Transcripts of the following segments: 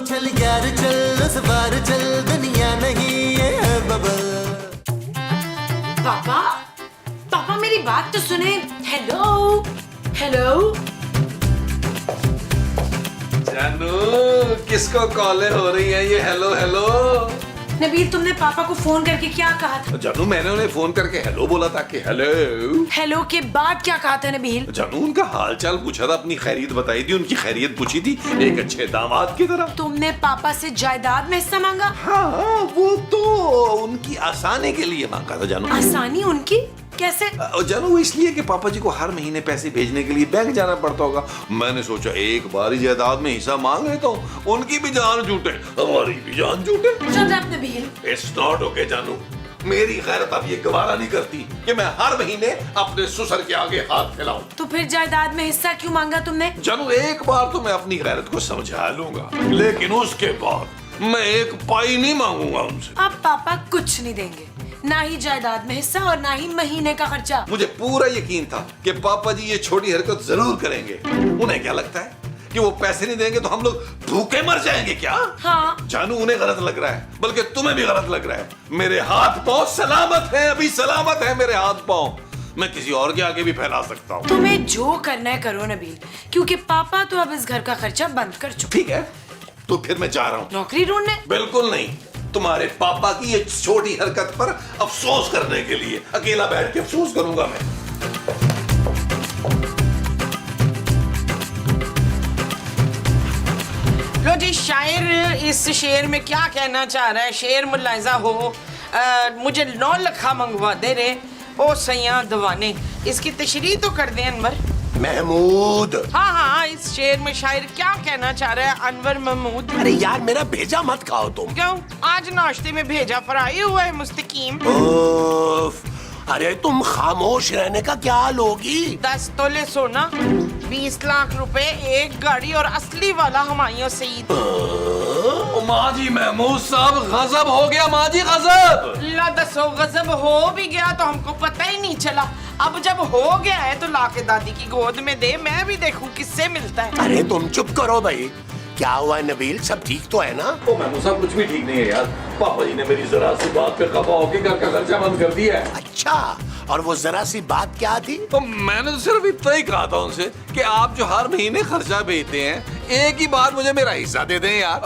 चल यार चल उस बार चल दुनिया नहीं ये है बबल। पापा पापा मेरी बात तो सुने। हेलो हेलो जानू किसको कॉलें हो रही हैं ये हेलो हेलो? नबील तुमने पापा को फोन करके क्या कहा था? जानू मैंने उन्हें फोन करके हेलो बोला था कि हेलो। हेलो के बाद क्या कहा था नबील? जानू उनका हालचाल पूछा था, अपनी खैरियत बताई थी, उनकी खैरियत पूछी थी एक अच्छे दामाद की तरह। तुमने पापा से जायदाद में हिस्सा मांगा? हाँ वो तो उनकी आसानी के लिए मांगा था जानू। आसानी उनकी कैसे? जानू इसलिए कि पापा जी को हर महीने पैसे भेजने के लिए बैंक जाना पड़ता होगा। मैंने सोचा एक बार ही जायदाद में हिस्सा मांग लेता हूँ, उनकी भी जान छूटे हमारी भी जान छूटे। Shut up, Nabeel. It's not okay जानू, मेरी गैरत अब ये गवारा नहीं करती कि मैं हर महीने अपने ससुर के आगे हाथ फैलाऊं। तो फिर जायदाद में हिस्सा क्यों मांगा तुमने? जानू एक बार तो मैं अपनी गैरत को समझा लूंगा, लेकिन उसके बाद मैं एक पाई नहीं मांगूंगा उनसे। अब पापा कुछ नहीं देंगे, ना ही जायदाद में हिस्सा और ना ही महीने का खर्चा। मुझे पूरा यकीन था कि पापा जी ये छोटी हरकत जरूर करेंगे। उन्हें क्या लगता है कि वो पैसे नहीं देंगे तो हम लोग भूखे मर जाएंगे क्या? हाँ जानू उन्हें गलत लग रहा है, बल्कि तुम्हें भी गलत लग रहा है। मेरे हाथ पांव सलामत हैं, अभी सलामत है मेरे हाथ पांव, मैं किसी और के आगे भी फैला सकता हूँ। तुम्हें जो करना है करो नबील, क्योंकि पापा तो अब इस घर का खर्चा बंद कर चुके। ठीक है तो फिर मैं जा रहा हूँ। नौकरी ढूंढने? बिल्कुल नहीं, तुम्हारे पापा की ये छोटी हरकत पर अफसोस करने के लिए अकेला बैठ के अफसोस करूंगा मैं। लो जी, शायर इस शेर में क्या कहना चाह रहा है? शेर मुलाहिजा हो, मुझे 9 लखा मंगवा दे रे ओ सैया दवाने। इसकी तशरीह तो कर दे अनवर। महमूद। हाँ हाँ, इस शेर में शायर क्या कहना चाह रहा है अनवर महमूद? अरे यार मेरा भेजा मत खाओ तुम। क्यों? आज नाश्ते में भेजा फ्राई हुआ है मुस्तकीम। उफ, अरे तुम खामोश रहने का क्या लोगी? 10 तोले सोना, 20 लाख रुपए, एक गाड़ी और असली वाला हुमायूं सईद। माँ जी महमूद साहब गजब हो गया, माँ जी गजब। ला दसो, गजब हो भी गया तो हमको पता ही नहीं चला। अब जब हो गया है तो लाके दादी की गोद में दे, मैं भी देखूं किससे मिलता है। अरे तुम चुप करो भाई। क्या हुआ है नबील, सब ठीक तो है ना? ओ महमूद साहब कुछ भी ठीक नहीं है यार, पापा जी ने मेरी जरा सी बात पे खफा होकर घर का खर्चा बंद कर दिया है। अच्छा, और वो जरा सी बात क्या थी? तो मैंने तो सिर्फ इतना ही कहा था उनसे कि आप जो हर महीने खर्चा भेजते हैं एक ही बार मुझे मेरा हिस्सा दे दें यार,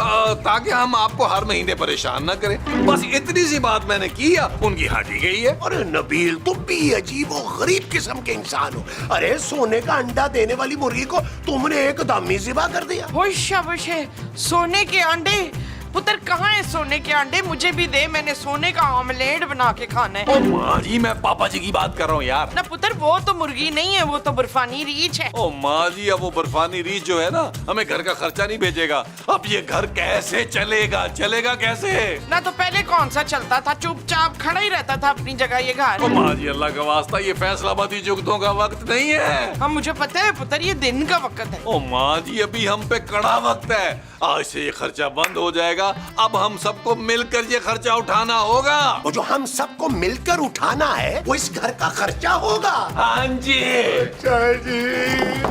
ताकि हम आपको हर महीने परेशान ना करें। बस इतनी सी बात मैंने की, उनकी हाजी गई है। अरे नबील तुम भी अजीब और गरीब किस्म के इंसान हो। अरे सोने का अंडा देने वाली मुर्गी को तुमने एकदम ही ज़िबा कर दिया। होश शाबाश है, सोने के अंडे। पुत्र कहाँ है सोने के अंडे? मुझे भी दे, मैंने सोने का ऑमलेट बना के खाना है। ओ माँ जी मैं पापा जी की बात कर रहा हूँ यार। ना पुत्र, वो तो मुर्गी नहीं है, वो तो बर्फानी रीछ है। ओ माँ जी अब वो बर्फानी रीछ जो है ना हमें घर का खर्चा नहीं भेजेगा। अब ये घर कैसे चलेगा, चलेगा कैसे? ना तो पहले कौन सा चलता था, चुपचाप खड़ा ही रहता था अपनी जगह ये घर। ओ माँ जी अल्लाह का वास्ता, ये फैसलाबादी जुगतों का वक्त नहीं है। हाँ मुझे पता है पुत्र, ये दिन का वक्त है। ओ माँ जी अभी हम पे कड़ा वक्त है, आज से ये खर्चा बंद हो जाएगा। अब हम सबको मिलकर ये खर्चा उठाना होगा। वो जो हम सबको मिलकर उठाना है वो इस घर का खर्चा होगा। हाँ जी।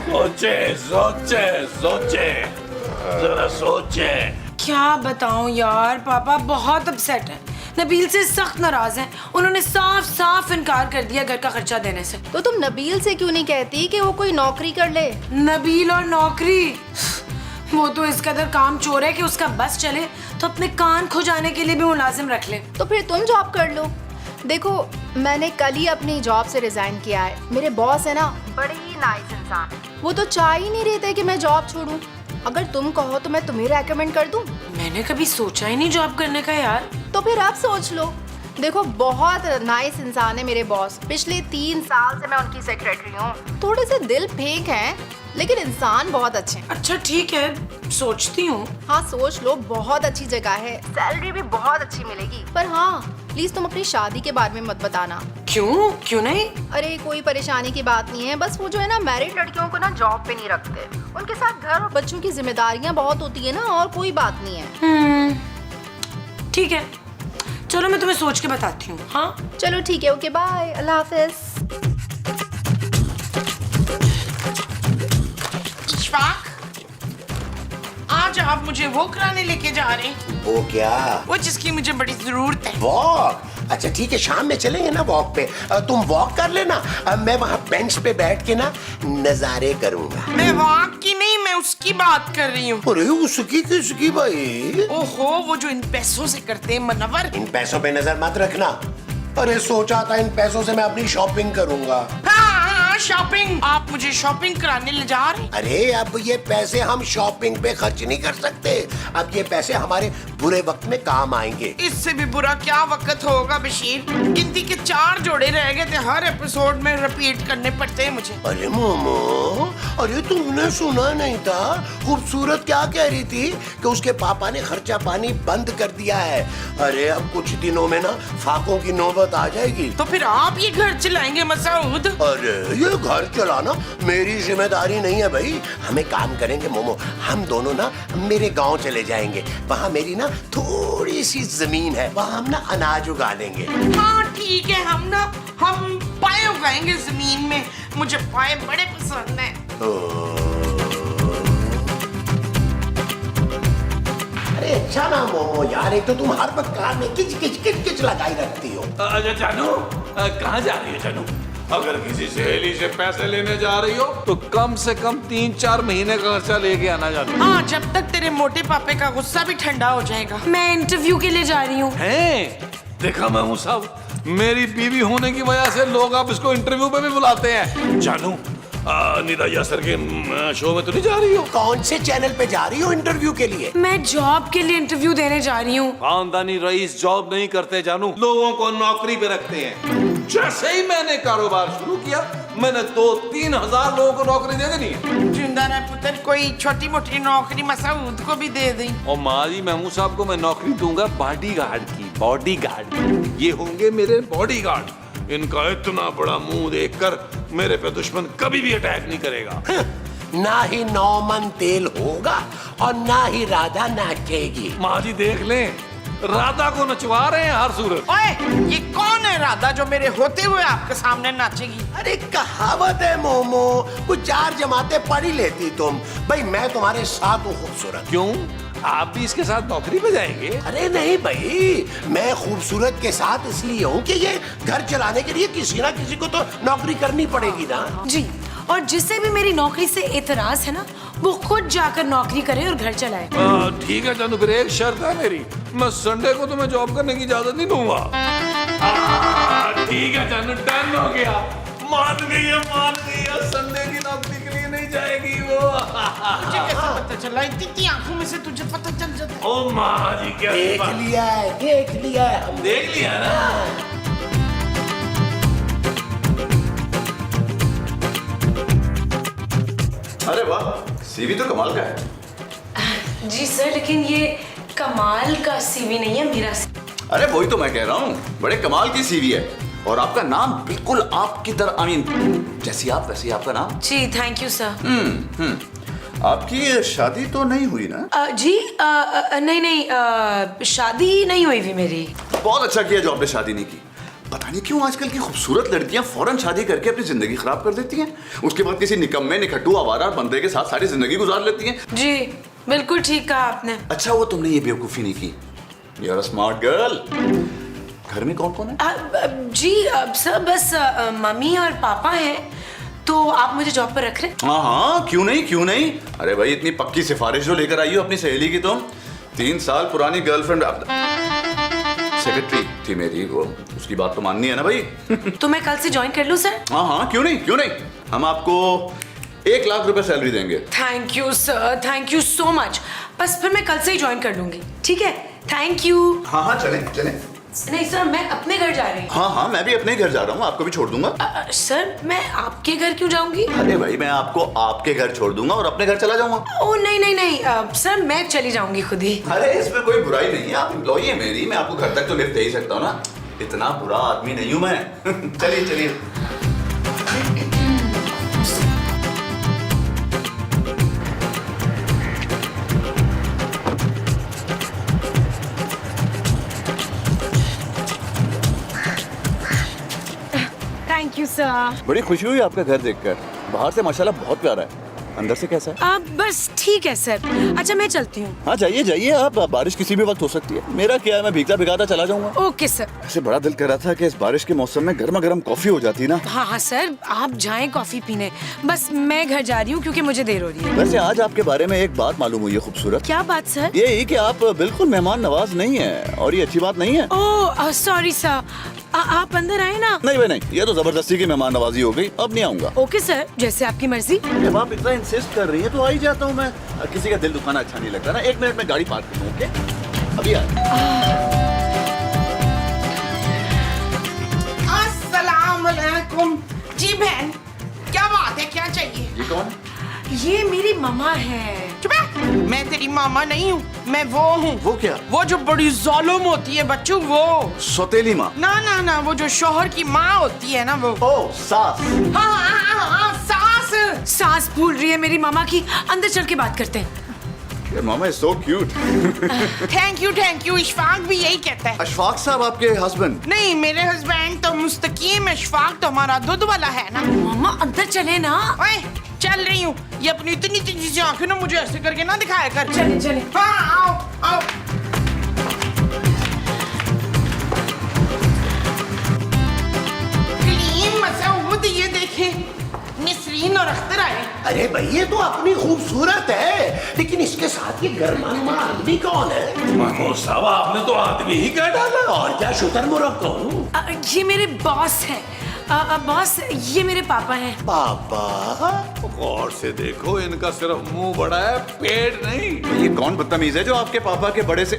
सोचे सोचे सोचे, जरा सोचे। क्या बताऊं यार, पापा बहुत अपसेट हैं, नबील से सख्त नाराज हैं। उन्होंने साफ साफ इनकार कर दिया घर का खर्चा देने से। तो तुम नबील से क्यों नहीं कहती कि वो कोई नौकरी कर ले? नबील और नौकरी, वो तो इस कदर काम चोर है कि उसका बस चले तो अपने कान खुजाने के लिए भी मुलाजिम रख ले। तो फिर तुम जॉब कर लो। देखो मैंने कल ही अपनी जॉब से रिजाइन किया है। मेरे बॉस है ना, बड़े ही नाइस इंसान है। वो तो चाह ही नहीं रहे थे कि मैं जॉब छोड़ूं। अगर तुम कहो तो मैं तुम्हें रेकमेंड कर दूं। मैंने कभी सोचा ही नहीं जॉब करने का यार। तो फिर आप सोच लो। देखो बहुत नाइस इंसान है मेरे बॉस। पिछले 3 साल से मैं उनकी सेक्रेटरी हूँ। थोड़े से दिल फेंक हैं लेकिन इंसान बहुत अच्छे हैं। अच्छा ठीक है, सोचती हूँ। हाँ सोच लो, बहुत अच्छी जगह है, सैलरी भी बहुत अच्छी मिलेगी। पर हाँ प्लीज तुम अपनी शादी के बारे में मत बताना। क्यों? क्यों नहीं? अरे कोई परेशानी की बात नहीं है, बस वो जो है ना मैरिड लड़कियों को ना जॉब पे नहीं रखते। उनके साथ घर और बच्चों की जिम्मेदारियां बहुत होती है ना, और कोई बात नहीं है। ठीक है, चलो मैं तुम्हें सोच के बताती हूँ। हाँ चलो ठीक है, ओके बाय, अल्लाह हाफिज। इशफाक, आज आप मुझे वो कराने लेके जा रहे हैं, वो क्या? वो जिसकी मुझे बड़ी जरूरत है। वॉक? अच्छा ठीक है, शाम में चलेंगे ना वॉक पे। तुम वॉक कर लेना, मैं वहाँ बेंच पे बैठ के ना नजारे करूंगा। मैं वॉक की नहीं, मैं उसकी बात कर रही हूँ। अरे उसकी किसकी भाई? ओहो, वो जो इन पैसों से करते हैं मनवर। इन पैसों पे नजर मत रखना। अरे सोचा था इन पैसों से मैं अपनी शॉपिंग करूंगा। हाँ, शॉपिंग। आप मुझे शॉपिंग कराने ले जा रहे हैं? अरे अब ये पैसे हम शॉपिंग पे खर्च नहीं कर सकते। अब ये पैसे हमारे बुरे वक्त में काम आएंगे। इससे भी बुरा क्या वक्त होगा बशीर? गिनती के 4 जोड़े रह गए थे, हर एपिसोड में रिपीट करने पड़ते हैं मुझे। अरे मोमो, अरे तुमने सुना नहीं था? खूबसूरत क्या कह रही थी कि उसके पापा ने खर्चा पानी बंद कर दिया है। अरे अब कुछ दिनों में ना फाकों की नौबत आ जाएगी। तो फिर आप ये घर चलाएंगे मसूद? अरे ये घर चलाना मेरी जिम्मेदारी नहीं है भाई। हमें काम करेंगे मोमो, हम दोनों ना मेरे गांव चले जाएंगे। वहाँ मेरी ना थोड़ी सी जमीन है, वहाँ हम ना अनाज उगा लेंगे। हाँ ठीक है, हम पाए उगाएंगे जमीन में। मुझे पाए बड़े पसंद हैं। अरे अच्छा ना मोमो यार, एक तो तुम हर वक्त कार में किच किच किच किच लगाई रखती हो। अच्छा जानू, कहाँ जा रही हो जानू? अगर किसी सहेली से पैसे लेने जा रही हो तो कम से कम 3-4 महीने का खर्चा लेके आना जानू। हाँ, जब तक तेरे मोटे पापे का गुस्सा भी ठंडा हो जाएगा। मैं इंटरव्यू के लिए जा रही हूँ। हैं? देखा मैं हूँ सब। मेरी बीवी होने की वजह से लोग अब इसको इंटरव्यू पे भी बुलाते हैं। जानू, निदा यासर के शो में तो नहीं जा रही हो? कौन से चैनल पे जा रही हो इंटरव्यू के लिए? मैं जॉब के लिए इंटरव्यू देने जा रही हूँ। खानदानी रईस जॉब नहीं करते जानू, लोगों को नौकरी पे रखते हैं। जैसे ही मैंने कारोबार शुरू किया, मैंने 2-3 हजार लोगों को नौकरी दे देनी है। जिंदा रह पुत्र, कोई छोटी मोटी नौकरी मसूद को भी दे दी। और माजी महमूद साहब को मैं नौकरी दूंगा बॉडीगार्ड की। बॉडीगार्ड, ये होंगे मेरे बॉडीगार्ड। इनका इतना बड़ा मुंह देखकर मेरे पे दुश्मन कभी भी अटैक नहीं करेगा। ना ही 9 मन तेल होगा और ना ही राधा नाचेगी। माजी देख लें, राधा को नचवा रहे हैं हर सूरत। ओए, ये कौन है राधा जो मेरे होते हुए आपके सामने नाचेगी? अरे कहावत है मोमो, कुछ 4 जमातें पढ़ ही लेती तुम। भाई मैं तुम्हारे साथ हूँ खूबसूरत। क्यों, आप भी इसके साथ नौकरी पे जाएंगे? अरे नहीं भाई, मैं खूबसूरत के साथ इसलिए हूँ कि ये घर चलाने के लिए किसी ना किसी को तो नौकरी करनी पड़ेगी ना। जी, और जिसे भी मेरी नौकरी से एतराज है ना, वो खुद जाकर नौकरी करे और घर चलाए। ठीक है जानू, फिर एक शर्त है मेरी, मैं संडे को तुम्हें जॉब करने की इजाजत नहीं दूंगा। ठीक है जानू, डन हो गया। मान गई है, संडे की नौकरी के लिए नहीं जाएगी वो। मुझे कैसे पता चला? इतनी आंखों में से तुझे पता चल जाता है। ओ माँ जी, क्या देख लिया है, देख लिया है हमने। देख लिया ना। अरे वाह, सीवी तो कमाल का है। जी सर, लेकिन ये कमाल का सीवी नहीं है मेरा। अरे वही तो मैं कह रहा हूँ, बड़े कमाल की सीवी है। और आपका नाम बिल्कुल आपकी तरह, आई मीन जैसी आप वैसी आपका नाम। जी थैंक यू सर। आपकी शादी तो नहीं हुई ना? जी नहीं, शादी नहीं हुई भी मेरी। बहुत अच्छा किया जो आपने शादी नहीं की। पता नहीं क्यों आजकल की खूबसूरत लड़कियां फौरन शादी करके अपनी जिंदगी खराब कर देती हैं। उसके बाद किसी निकम्मे निकट्टू आवारा बंदे के साथ सारी जिंदगी गुजार लेती हैं। जी बिल्कुल ठीक कहा आपने। अच्छा, वो तुमने ये बेवकूफी नहीं की। You are a smart girl. घर में कौन कौन है? जी सर, बस मम्मी और पापा हैं। तो आप मुझे जॉब पर रख रहे हैं? हाँ, क्यों नहीं, क्यों नहीं। अरे भाई, इतनी पक्की सिफारिश जो लेकर आई हो अपनी सहेली की तुम। 3 साल पुरानी गर्लफ्रेंड, सेक्रेटरी थी मेरी वो, उसकी बात तो माननी है ना भाई। तो मैं कल से ज्वाइन कर लूं सर? हाँ, क्यों नहीं, क्यों नहीं। हम आपको 1 लाख रुपए सैलरी देंगे। Thank you sir, thank you so much. बस फिर मैं कल से ही ज्वाइन कर लूंगी। ठीक है, थैंक यू। हाँ, चलें चलें। नहीं सर, मैं अपने घर जा रही हूँ। हाँ, मैं भी अपने घर जा रहा हूँ, आपको भी छोड़ दूंगा। सर, मैं आपके घर क्यों जाऊंगी? अरे भाई, मैं आपको आपके घर छोड़ दूंगा और अपने घर चला जाऊंगा। ओ नहीं, सर मैं चली जाऊंगी खुद ही। अरे इसमें कोई बुराई नहीं है, आप एम्प्लॉई है मेरी, मैं आपको घर तक तो लिफ्ट दे ही सकता हूँ ना। इतना बुरा आदमी नहीं हूँ मैं। चलिए चलिए। Thank you sir. बड़ी खुशी हुई आपका घर देखकर। बाहर से माशाल्लाह बहुत प्यारा है। अंदर से कैसा है? बस ठीक है सर। अच्छा मैं चलती हूँ। हाँ जाइए जाइए आप, बारिश किसी भी वक्त हो सकती है। मेरा क्या है, मैं भीगता भिगाता चला जाऊंगा। Okay sir. ऐसे बड़ा दिल कर रहा था कि इस बारिश के मौसम में गर्मा गर्म कॉफी हो जाती ना। हाँ हाँ सर, आप जाएं कॉफी पीने। बस मैं घर जा रही हूँ क्योंकि मुझे देर हो रही है। वैसे आज आपके बारे में एक बात मालूम हुई है खूबसूरत। क्या बात सर? ये कि आप बिल्कुल मेहमान नवाज नहीं है, और ये अच्छी बात नहीं है। ओह सॉरी सर, आप अंदर आए ना। नहीं भाई नहीं, ये तो जबरदस्ती की मेहमान नवाजी हो गई, अब नहीं आऊंगा। ओके सर, जैसे आपकी मर्जी। जब आप इतना इंसिस्ट कर रही हैं तो आ ही जाता हूँ मैं। किसी का दिल दुखाना अच्छा नहीं लगता ना। 1 मिनट में गाड़ी पार्क कर दूँ। ओके अभी आ। अस्सलाम वालेकुम। जी बहन, क्या बात है, क्या चाहिए? ये कौन है? ये मेरी मामा है। चुप है, मैं तेरी मामा नहीं हूँ, मैं वो हूँ। वो क्या? वो जो बड़ी जालिम होती है बच्चों, वो। सौतेली माँ? ना ना ना, वो जो शोहर की माँ होती है ना, वो। ओ सास। हाँ, सास। सास भूल रही है मेरी मामा की। अंदर चल के बात करते हैं। मामा is so cute. Thank you. Ishfaq भी यही कहता है। अशफाक साहब आपके हस्बैंड? नहीं, मेरे हस्बैंड तो मुस्तकीम, इशफाक तो हमारा दूध वाला है ना। मामा अंदर चले ना। ओए, चल रही हूँ। ये अपनी इतनी तेजी से आंखें ना मुझे ऐसे करके ना दिखाया कर। चले चले। हाँ, आओ। कलीम मसऊद, ये देखे, निसरीन और अख्तर आए। अरे भाई ये तो अपनी खूबसूरत है, लेकिन इसके साथ ये गर्मा आदमी कौन है? महमूद साहब, आपने तो आदमी ही क्या डाला। और क्या शुतुरमुर्ग कहूँ? ये मेरे बॉस हैं। बॉस, ये मेरे पापा हैं। पापा? गौर से देखो, इनका सिर्फ मुंह बड़ा है, पेट नहीं। ये कौन बदतमीज है जो आपके पापा के बड़े से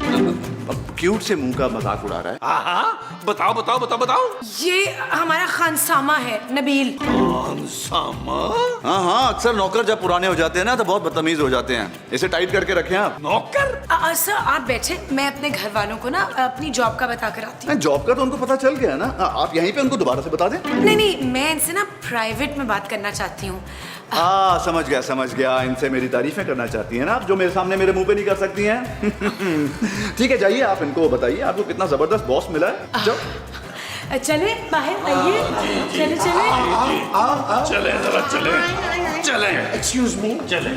क्यूट से मुंह का मजाक उड़ा रहा है? हाँ, बताओ। ये हमारा खानसामा है, नबील। खानसामा? हाँ, अक्सर नौकर जब पुराने हो जाते हैं ना तो बहुत बदतमीज हो जाते हैं। इसे टाइट करके रखें आप। नौकर? सर आप बैठे, मैं अपने घर वालों को ना अपनी जॉब का बता कर आती हूँ। जॉब का तो उनको पता चल गया ना। आप यहीं पे उनको दोबारा से बता दें। नहीं, मैं इनसे ना प्राइवेट में बात करना चाहती हूँ। समझ गया। इनसे मेरी तारीफें करना चाहती हैं ना आप, जो मेरे सामने मेरे मुंह पे नहीं कर सकती हैं। ठीक है, जाइए आप इनको बताइए आपको कितना जबरदस्त बॉस मिला है। जाओ। चले बाहर आइए। चले चले। Excuse me. चले।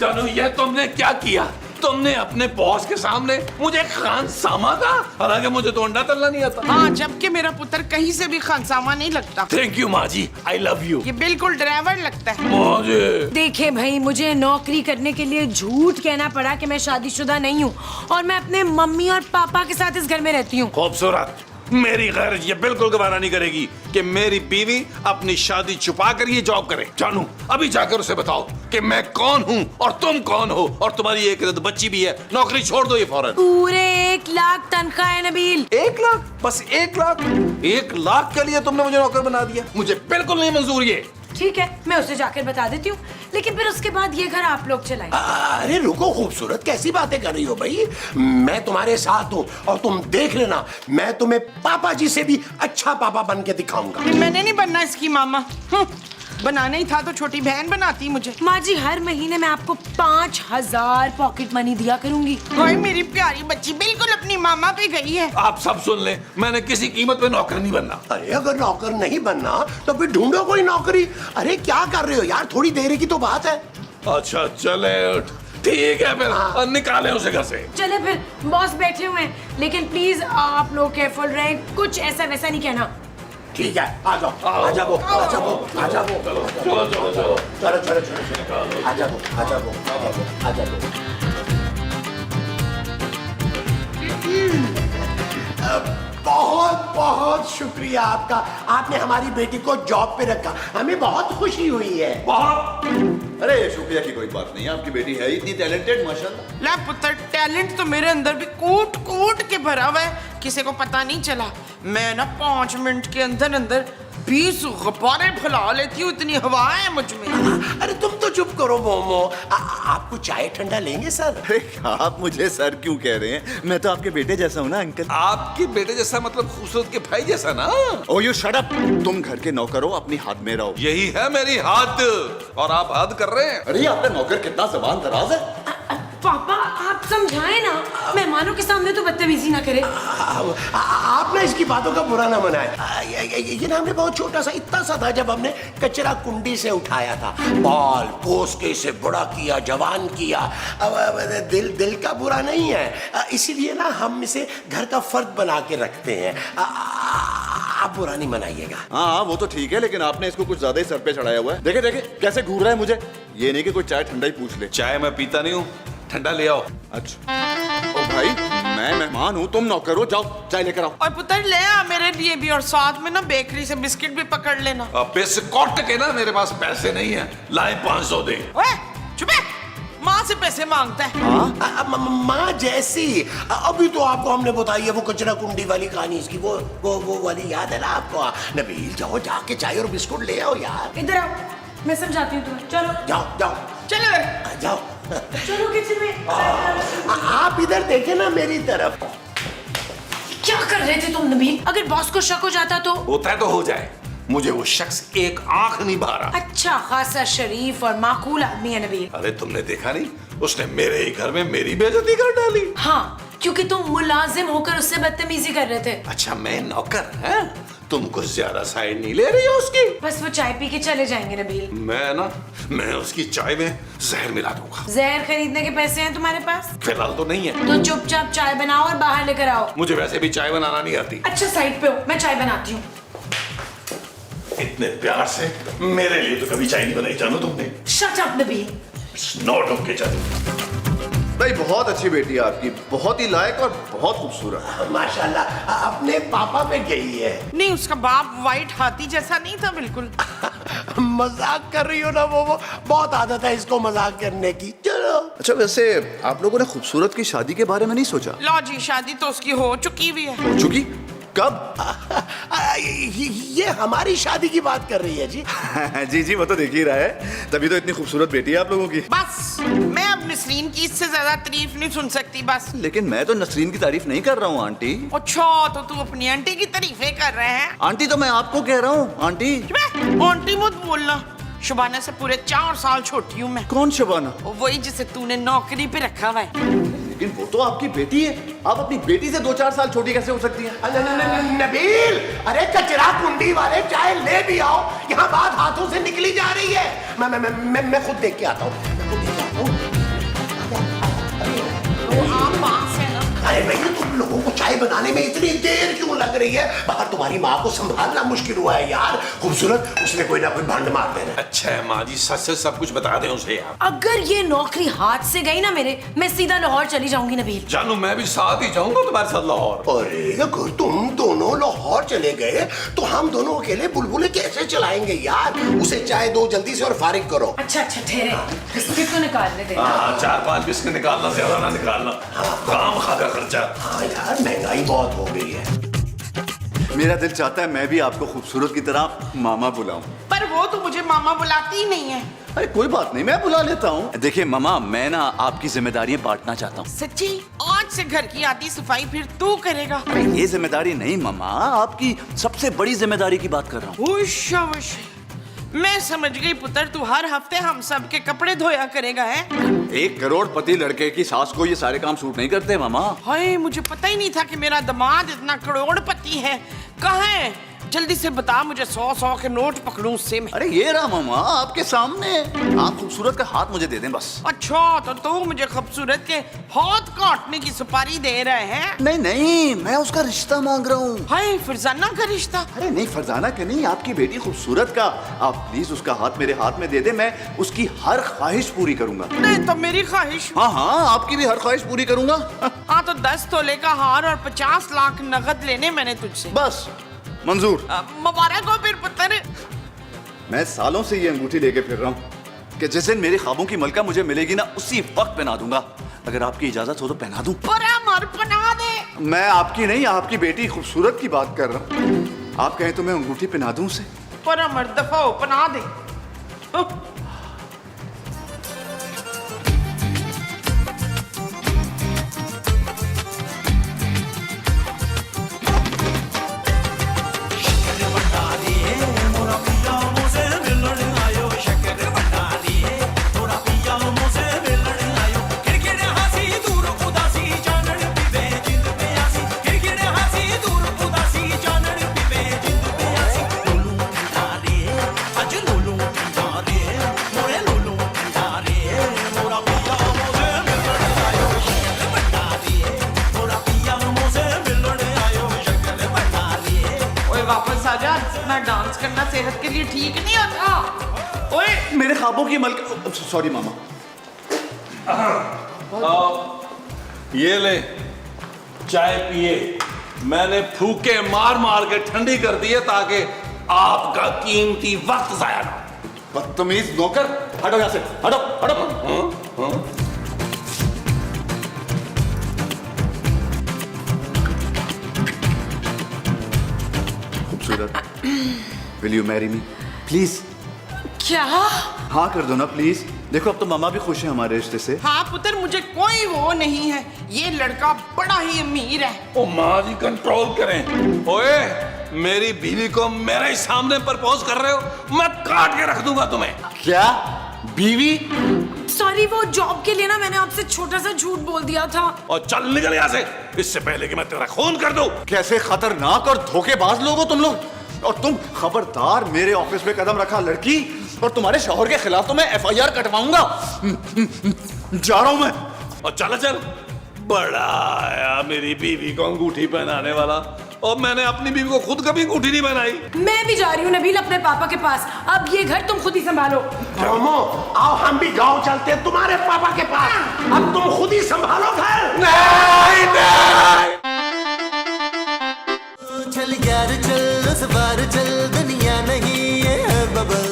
जानू, ये तुमने क्या किया? तुमने अपने बॉस के सामने मुझे खानसामा कहा, हालांकि मुझे तो अंडा तलना नहीं आता। हाँ, जबकि मेरा पुत्र कहीं से भी खानसामा नहीं लगता। थैंक यू माँ जी, आई लव यू। ये बिल्कुल ड्राइवर लगता है। मुझे देखे भाई, मुझे नौकरी करने के लिए झूठ कहना पड़ा कि मैं शादीशुदा नहीं हूँ और मैं अपने मम्मी और पापा के साथ इस घर में रहती हूँ। खूबसूरत, मेरी गैरत ये बिल्कुल गवारा नहीं करेगी कि मेरी बीवी अपनी शादी छुपा कर ये जॉब करे। जानू, अभी जाकर उसे बताओ कि मैं कौन हूँ और तुम कौन हो, और तुम्हारी एक बच्ची भी है। नौकरी छोड़ दो ये फौरन। पूरे 1 लाख तनख्वाह है नबील। 1 लाख? बस 1 लाख? 1 लाख के लिए तुमने मुझे नौकर बना दिया? मुझे बिल्कुल नहीं मंजूर ये। ठीक है, मैं उसे जाकर बता देती हूँ, लेकिन फिर उसके बाद ये घर आप लोग चलाएं। अरे रुको खूबसूरत, कैसी बातें कर रही हो भाई? मैं तुम्हारे साथ हूँ और तुम देख लेना, मैं तुम्हें पापा जी से भी अच्छा पापा बन के दिखाऊंगा। मैंने नहीं बनना इसकी मामा। बनाना ही था तो छोटी बहन बनाती मुझे। माँ जी, हर महीने मैं आपको 5000 पॉकेट मनी दिया करूंगी। कोई मेरी प्यारी बच्ची बिल्कुल अपनी मामा पे गई है। आप सब सुन लें, मैंने किसी कीमत पे नौकर नहीं बनना। अरे अगर नौकर नहीं बनना तो फिर ढूंढो कोई नौकरी। अरे क्या कर रहे हो यार, थोड़ी देर की तो बात है। अच्छा चले, ठीक है फिर निकाले उसे घर से। चले फिर, बॉस बैठे हुए हैं, लेकिन प्लीज आप लोग केयरफुल रहें, कुछ ऐसा वैसा नहीं कहना। ठीक है, आ जाओ। चलो आ जाओ। बहुत बहुत शुक्रिया आपका, आपने हमारी बेटी को जॉब पे रखा, हमें बहुत खुशी हुई है। बहुत। अरे शुक्रिया की कोई बात नहीं, आपकी बेटी है इतनी टैलेंटेड माशाल्लाह। ला पुत्र, टैलेंट तो मेरे अंदर भी कूट कूट के भरा हुआ है, किसी को पता नहीं चला। मैं ना 5 मिनट के अंदर अंदर 20 गुब्बारे फैला लेती हूँ, इतनी हवा है मुझ में। अरे तुम तो चुप करो मोमो। आपको चाय ठंडा लेंगे सर? अरे आप मुझे सर क्यों कह रहे हैं? मैं तो आपके बेटे जैसा हूँ ना अंकल। आपके बेटे जैसा मतलब खूबसूरत के भाई जैसा ना। ओ यू शट अप, तुम घर के नौकर हो, अपनी हाथ में रहो। यही है मेरी हद, और आप हद कर रहे हैं। अरे आपका नौकर कितना ज़बान दराज है। पापा आप समझाएं ना, मेहमानों के सामने तो बदतमीजी ना करे। आप ना इसकी बातों का बुरा ना मनाए। ये ना हमने बहुत छोटा सा, इतना सा था जब हमने कचरा कुंडी से उठाया था, पाल पोस के इसे बड़ा किया, जवान किया। दिल का बुरा नहीं है, इसीलिए ना हम इसे घर का फर्द बना के रखते हैं। आप बुरा नहीं मनाइएगा। हाँ वो तो ठीक है, लेकिन आपने इसको कुछ ज्यादा ही सर पे चढ़ाया हुआ है। देखे देखे कैसे घूर रहा है मुझे। ये नहीं कि कोई चाय ठंडा ही पूछ ले। चाय मैं पीता नहीं हूँ, ठंडा ले आओ। अच्छा ओ भाई, मैं मेहमान हूँ, तुम नौकर हो, जाओ चाय लेकर आओ। और पुत्र ले आ मेरे लिए भी, और साथ में ना बेकरी से बिस्किट भी पकड़ लेना। बिस्कुट के ना मेरे पास पैसे नहीं है, लाए 500 दे। ओए चुप है, माँ से पैसे मांगता है। माँ जैसी, अभी तो आपको हमने बताई है वो कचरा कुंडी वाली कहानी, इसकी वो वाली याद है ना आपको? नबील जाओ, जाके चाय और बिस्कुट ले आओ यार। इधर आओ, मैं समझाती हूँ तुम्हें। चलो जाओ जाओ चलो जाओ। चलो किचन में। आप इधर देखे ना मेरी तरफ। क्या कर रहे थे तुम नबील? अगर बॉस को शक हो जाता तो? होता है तो हो जाए, मुझे वो शख्स एक आंख नहीं भा रहा। अच्छा खासा शरीफ और माकूल आदमी है नबील। अरे तुमने देखा नहीं, उसने मेरे ही घर में मेरी बेइज्जती कर डाली। हाँ, क्योंकि तुम मुलाजिम होकर उससे बदतमीजी कर रहे थे। अच्छा मैं नौकर है, तुम कुछ ज्यादा साइड नहीं ले रही हो उसकी। बस वो चाय पी के चले जाएंगे नबील। मैं उसकी चाय में जहर मिला दूंगा। जहर खरीदने के पैसे हैं तुम्हारे पास? फिलहाल तो नहीं है। तो चुपचाप चाय बनाओ और बाहर लेकर आओ। मुझे वैसे भी चाय बनाना नहीं आती। अच्छा साइड पे हो, मैं चाय बनाती हूँ। इतने प्यार से मेरे लिए तो कभी चाय नहीं बनाई, जानो तुमने। Shut up Nabeel. Not okay जानो। भाई बहुत अच्छी बेटी है आपकी, बहुत ही लायक और बहुत खूबसूरत। माशाल्लाह अपने पापा पे गई है। नहीं, उसका बाप वाइट हाथी जैसा नहीं था बिल्कुल। मजाक कर रही हो ना वो बहुत आदत है इसको मजाक करने की। चलो। अच्छा वैसे आप लोगों ने खूबसूरत की शादी के बारे में नहीं सोचा? लो जी, शादी तो उसकी हो चुकी भी है। हो चुकी? कब? ये हमारी शादी की बात कर रही है जी। जी जी वो तो देख ही रहा है, तभी तो इतनी खूबसूरत बेटी है आप लोगों की। बस मैं अब नसरीन की इससे ज्यादा तारीफ नहीं सुन सकती बस। लेकिन मैं तो नसरीन की तारीफ नहीं कर रहा हूँ आंटी। अच्छा तो तू अपनी आंटी की तारीफें कर रहे हैं? आंटी तो मैं आपको कह रहा हूँ आंटी। आंटी मत बोलना, शुबाना से पूरे 4 साल छोटी हूँ मैं। कौन शुबाना? वही जिसे तूने नौकरी पे रखा हुआ है। लेकिन वो तो आपकी बेटी है, आप अपनी बेटी से 2-4 साल छोटी कैसे हो सकती है? नबील, अरे कचरा कुंडी वाले चाय ले भी आओ, यहाँ बात हाथों से निकली जा रही है। मैं खुद देख के आता हूँ। आप पास है ना? अरे भैया तुम लोगों को चाय बनाने में इतनी देर क्यों लग रही है? बाहर तुम्हारी माँ को संभालना मुश्किल हुआ है यार। खूबसूरत, उसने कोई ना कोई भंड मार देना। अच्छा है माँ जी, सच से सब कुछ बता दें उसे यार। अगर ये नौकरी हाथ से गई ना मेरे, मैं सीधा लाहौर चली जाऊंगी नबील। जानू मैं भी साथ ही जाऊंगा तुम्हारे साथ लाहौर। अरे अगर तुम दोनों लाहौर चले गए तो हम दोनों अकेले बुलबुले कैसे चलाएंगे यार? उसे चाय दो जल्दी से और फारिग करो। अच्छा ठहरे, बिस्किट तो निकालने दे। हाँ 4-5 बिस्किट निकालना, ज्यादा ना निकालना, काम खाकर खर्चा। हाँ यार महंगाई बहुत हो गई है। मेरा दिल चाहता है मैं भी आपको खूबसूरत की तरह मामा बुलाऊं। पर वो तो मुझे मामा बुलाती ही नहीं है। अरे कोई बात नहीं, मैं बुला लेता हूँ। देखिए मामा, मैं ना आपकी जिम्मेदारियां बांटना चाहता हूँ। सच्ची? आज से घर की आधी सफाई फिर तू करेगा? अरे ये जिम्मेदारी नहीं मामा, आपकी सबसे बड़ी जिम्मेदारी की बात कर रहा हूँ। उश, मैं समझ गई पुत्र, तू हर हफ्ते हम सब के कपड़े धोया करेगा है? 1 करोड़पति लड़के की सास को ये सारे काम सूट नहीं करते मामा। हाय, मुझे पता ही नहीं था कि मेरा दामाद इतना करोड़पति है। कहाँ है? जल्दी से बता मुझे, 100 के नोट पकड़ूं उससे मैं। अरे ये रहा मामा आपके सामने, आप खूबसूरत का हाथ मुझे दे दें बस। अच्छा तो तू मुझे खूबसूरत के हाथ काटने की सुपारी दे रहे हैं? नहीं नहीं, मैं उसका रिश्ता मांग रहा हूँ। हाय, फरजाना का रिश्ता? अरे नहीं फरजाना के नहीं, आपकी बेटी खूबसूरत का। आप प्लीज उसका हाथ मेरे हाथ में दे दे, मैं उसकी हर ख्वाहिश पूरी करूंगा। नहीं तो मेरी ख्वाहिश? हाँ हाँ, आपकी भी हर ख्वाहिश पूरी करूंगा। हाँ तो 10 तोले का हार और 50 लाख नगद लेने मैंने तुझसे। बस मंजूर। मुबारक हो फिर पुत्र। मैं सालों से ये अंगूठी लेके फिर रहा हूँ कि जिस दिन मेरे ख्वाबों की मलका मुझे मिलेगी ना, उसी वक्त पहना दूंगा। अगर आपकी इजाजत हो तो पहना दूं। पहना दे। मैं आपकी नहीं, आपकी बेटी खूबसूरत की बात कर रहा हूँ। आप कहें तो मैं अंगूठी पहना दूं उसे। पर दफा हो, पहना दे। ये ठीक नहीं होता। ओए मेरे ख्वाबों की मलक, सॉरी मामा। ये ले चाय पिए। मैंने फूके मार मार के ठंडी कर दी है ताकि आपका कीमती वक्त जाया ना। बदतमीज नौकर, हटो यहाँ से, हटो हटो। खूबसूरत, will you marry me please? क्या? हाँ कर दो ना प्लीज। देखो अब तो मामा भी खुश है हमारे रिश्ते से। हाँ पुत्र, मुझे कोई वो नहीं है, ये लड़का बड़ा ही अमीर है। ओ माँ जी कंट्रोल करें। ओए मेरी बीवी को मेरे ही सामने प्रपोज कर रहे हो, मैं काट के रख दूंगा तुम्हें। क्या बीवी? सॉरी, वो जॉब के लिए ना मैंने आपसे छोटा सा झूठ बोल दिया था। और चल निकल यहाँ से, इससे पहले कि मैं तेरा खून कर दूं। कैसे खतरनाक और धोखेबाज लोग हो तुम लोग। और तुम खबरदार मेरे ऑफिस में कदम रखा लड़की, और तुम्हारे शौहर के खिलाफ तो मैं FIR कटवाऊंगा। जा रहा हूं मैं। और चल बड़ा आया मेरी बीवी को अंगूठी पहनाने वाला, और मैंने अपनी बीवी को खुद कभी अंगूठी नहीं पहनाई। मैं भी जा रही हूँ नबील अपने पापा के पास। अब ये घर तुम खुद ही संभालो। मोमो आओ हम भी गांव चलते हैं तुम्हारे पापा के पास। अब तुम खुद ही संभालो घर। नहीं नहीं। चल यार चल उस बार चल, दुनिया नहीं है बबल।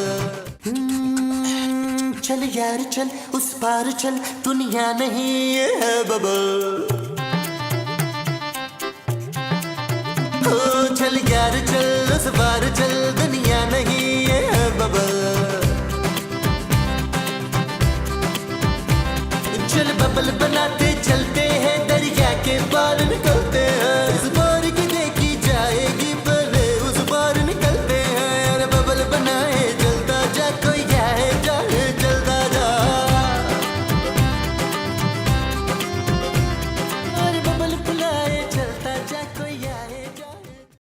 चल यार चल उस पार चल, दुनिया नहीं है बबल। ओ चल यार चल उस पार चल, दुनिया नहीं है बबल। चल बबल बनाते चलते